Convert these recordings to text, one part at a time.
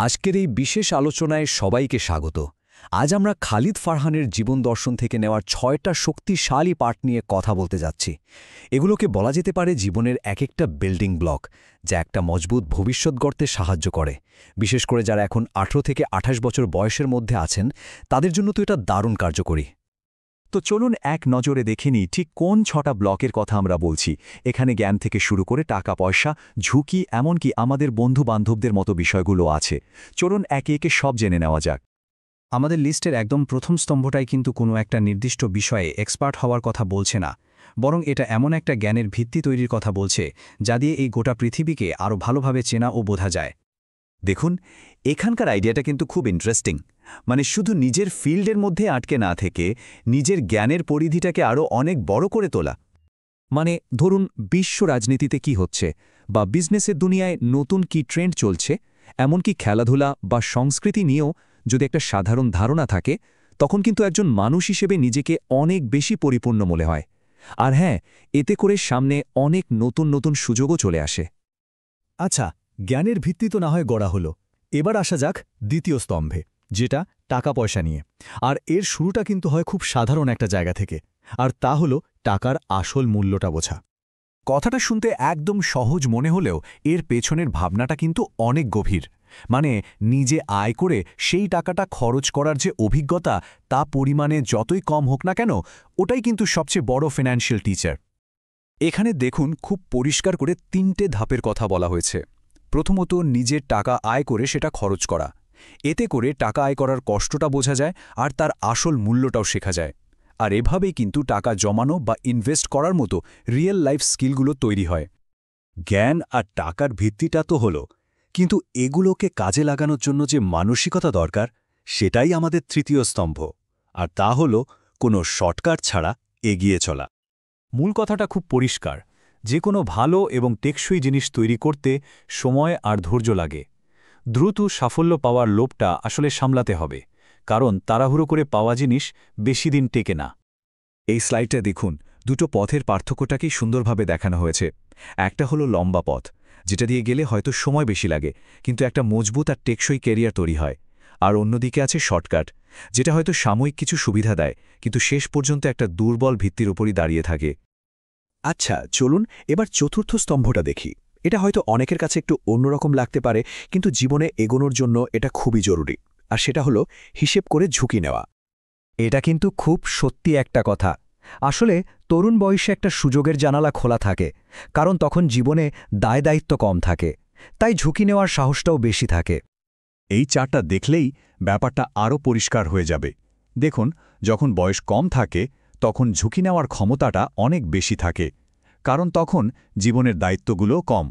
আজকের এই বিশেষ আলোচনায় সবাইকে স্বাগত। আজ আমরা খালিদ ফারহানের জীবন দর্শন থেকে নেওয়ার ৬টা শক্তিশালী পাঠ নিয়ে কথা বলতে যাচ্ছি। এগুলোকে বলা যেতে পারে জীবনের এক একটা বিল্ডিং ব্লক, যা একটা মজবুত ভবিষ্যৎ গড়তে সাহায্য করে। বিশেষ করে যারা এখন ১৮ থেকে ২৮ বছর বয়সের মধ্যে আছেন, তাদের জন্য তো এটা দারুণ কার্যকরী। তো চলুন এক নজরে দেখে নিই ঠিক কোন ৬টা ব্লকের কথা আমরা বলছি। এখানে জ্ঞান থেকে শুরু করে টাকা পয়সা, ঝুঁকি, এমনকি আমাদের বন্ধু-বান্ধবদের মতো বিষয়গুলো আছে। চলুন একে একে সব জেনে নেওয়া যাক। আমাদের লিস্টের একদম প্রথম স্তম্ভটাই কিন্তু কোনো একটা নির্দিষ্ট বিষয়ে এক্সপার্ট হওয়ার কথা বলছে না, বরং এটা এমন একটা জ্ঞানের ভিত্তি তৈরির কথা বলছে যা দিয়ে এই গোটা পৃথিবীকে আরও ভালোভাবে চেনা ও বোঝা যায়। দেখুন, এখানকার আইডিয়াটা কিন্তু খুব ইন্টারেস্টিং। মানে শুধু নিজের ফিল্ডের মধ্যে আটকে না থেকে নিজের জ্ঞানের পরিধিটাকে আরও অনেক বড় করে তোলা। মানে ধরুন বিশ্ব রাজনীতিতে কি হচ্ছে, বা বিজনেসের দুনিয়ায় নতুন কি ট্রেন্ড চলছে, এমনকি খেলাধুলা বা সংস্কৃতি নিয়েও যদি একটা সাধারণ ধারণা থাকে, তখন কিন্তু একজন মানুষ হিসেবে নিজেকে অনেক বেশি পরিপূর্ণ মনে হয়। আর হ্যাঁ, এতে করে সামনে অনেক নতুন নতুন সুযোগও চলে আসে। আচ্ছা, জ্ঞানের ভিত্তি তো না হয় গড়া হলো। এবার আসা যাক দ্বিতীয় স্তম্ভে, যেটা টাকা পয়সা নিয়ে। আর এর শুরুটা কিন্তু হয় খুব সাধারণ একটা জায়গা থেকে, আর তা হলো টাকার আসল মূল্যটা বোঝা। কথাটা শুনতে একদম সহজ মনে হলেও এর পেছনের ভাবনাটা কিন্তু অনেক গভীর। মানে নিজে আয় করে সেই টাকাটা খরচ করার যে অভিজ্ঞতা, তা পরিমাণে যতই কম হোক না কেন, ওটাই কিন্তু সবচেয়ে বড় ফিন্যান্সিয়াল টিচার। এখানে দেখুন, খুব পরিষ্কার করে ৩টে ধাপের কথা বলা হয়েছে। প্রথমত, নিজের টাকা আয় করে সেটা খরচ করা। এতে করে টাকা আয় করার কষ্টটা বোঝা যায় আর তার আসল মূল্যটাও শেখা যায়। আর এভাবেই কিন্তু টাকা জমানো বা ইনভেস্ট করার মতো রিয়েল লাইফ স্কিলগুলো তৈরি হয়। জ্ঞান আর টাকার ভিত্তিটা তো হলো, কিন্তু এগুলোকে কাজে লাগানোর জন্য যে মানসিকতা দরকার, সেটাই আমাদের তৃতীয় স্তম্ভ। আর তা হলো কোনো শর্টকাট ছাড়া এগিয়ে চলা। মূল কথাটা খুব পরিষ্কার, যে কোনো ভালো এবং টেকসই জিনিস তৈরি করতে সময় আর ধৈর্য লাগে। দ্রুত সাফল্য পাওয়ার লোভটা আসলে সামলাতে হবে, কারণ তাড়াহুড়ো করে পাওয়া জিনিস বেশি দিন টেকে না। এই স্লাইডটা দেখুন, দুটো পথের পার্থক্যটাকেই সুন্দরভাবে দেখানো হয়েছে। একটা হলো লম্বা পথ, যেটা দিয়ে গেলে হয়তো সময় বেশি লাগে, কিন্তু একটা মজবুত আর টেকসই ক্যারিয়ার তৈরি হয়। আর অন্যদিকে আছে শর্টকাট, যেটা হয়তো সাময়িক কিছু সুবিধা দেয়, কিন্তু শেষ পর্যন্ত একটা দুর্বল ভিত্তির উপরই দাঁড়িয়ে থাকে। আচ্ছা, চলুন এবার চতুর্থ স্তম্ভটা দেখি। এটা হয়তো অনেকের কাছে একটু অন্যরকম লাগতে পারে, কিন্তু জীবনে এগোনোর জন্য এটা খুবই জরুরি। আর সেটা হলো হিসেব করে ঝুঁকি নেওয়া। এটা কিন্তু খুব সত্যি একটা কথা। আসলে তরুণ বয়সে একটা সুযোগের জানালা খোলা থাকে, কারণ তখন জীবনে দায়-দায়িত্ব কম থাকে, তাই ঝুঁকি নেওয়ার সাহসটাও বেশি থাকে। এই চারটা দেখলেই ব্যাপারটা আরও পরিষ্কার হয়ে যাবে। দেখুন, যখন বয়স কম থাকে তখন ঝুঁকি নেওয়ার ক্ষমতাটা অনেক বেশি থাকে, কারণ তখন জীবনের দায়িত্বগুলো কম।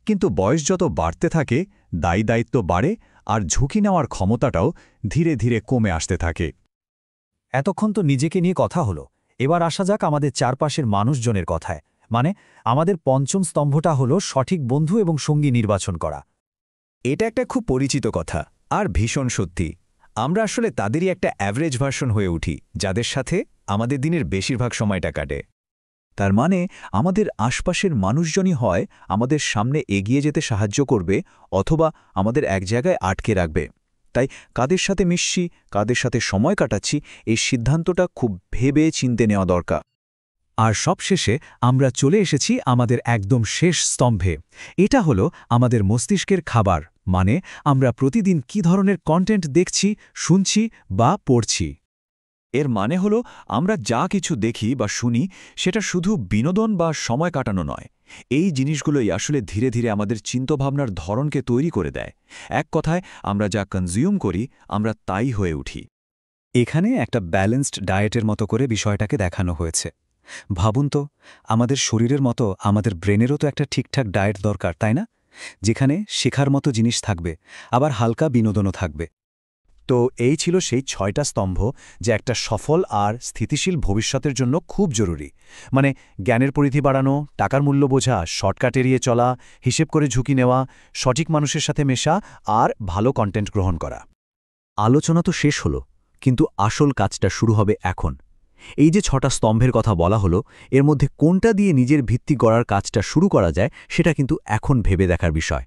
কিন্তু বয়স যত বাড়তে থাকে, দায়িত্ব বাড়ে আর ঝুঁকি নেওয়ার ক্ষমতাটাও ধীরে ধীরে কমে আসতে থাকে। এতক্ষণ তো নিজেকে নিয়ে কথা হলো, এবার আসা যাক আমাদের চারপাশের মানুষজনের কথায়। মানে আমাদের পঞ্চম স্তম্ভটা হলো সঠিক বন্ধু এবং সঙ্গী নির্বাচন করা। এটা একটা খুব পরিচিত কথা আর ভীষণ সত্যি। আমরা আসলে তাদেরই একটা অ্যাভারেজ ভার্সন হয়ে উঠি, যাদের সাথে আমাদের দিনের বেশিরভাগ সময়টা কাটে। তার মানে আমাদের আশপাশের মানুষজনই হয় আমাদের সামনে এগিয়ে যেতে সাহায্য করবে, অথবা আমাদের এক জায়গায় আটকে রাখবে। তাই কাদের সাথে মিশছি, কাদের সাথে সময় কাটাচ্ছি, এই সিদ্ধান্তটা খুব ভেবে চিন্তে নেওয়া দরকার। আর সবশেষে আমরা চলে এসেছি আমাদের একদম শেষ স্তম্ভে। এটা হলো আমাদের মস্তিষ্কের খাবার, মানে আমরা প্রতিদিন কী ধরনের কন্টেন্ট দেখছি, শুনছি বা পড়ছি। এর মানে হলো, আমরা যা কিছু দেখি বা শুনি, সেটা শুধু বিনোদন বা সময় কাটানো নয়। এই জিনিসগুলোই আসলে ধীরে ধীরে আমাদের চিন্তাভাবনার ধরনকে তৈরি করে দেয়। এক কথায়, আমরা যা কনজিউম করি, আমরা তাই হয়ে উঠি। এখানে একটা ব্যালেন্সড ডায়েটের মতো করে বিষয়টাকে দেখানো হয়েছে। ভাবুন তো, আমাদের শরীরের মতো আমাদের ব্রেনেরও তো একটা ঠিকঠাক ডায়েট দরকার, তাই না? যেখানে শেখার মতো জিনিস থাকবে, আবার হালকা বিনোদনও থাকবে। তো এই ছিল সেই ৬টা স্তম্ভ, যা একটা সফল আর স্থিতিশীল ভবিষ্যতের জন্য খুব জরুরি। মানে জ্ঞানের পরিধি বাড়ানো, টাকার মূল্য বোঝা, শর্টকাট এড়িয়ে চলা, হিসেব করে ঝুঁকি নেওয়া, সঠিক মানুষের সাথে মেশা আর ভালো কন্টেন্ট গ্রহণ করা। আলোচনা তো শেষ হলো, কিন্তু আসল কাজটা শুরু হবে এখন। এই যে ৬টা স্তম্ভের কথা বলা হলো, এর মধ্যে কোনটা দিয়ে নিজের ভিত্তি গড়ার কাজটা শুরু করা যায়, সেটা কিন্তু এখন ভেবে দেখার বিষয়।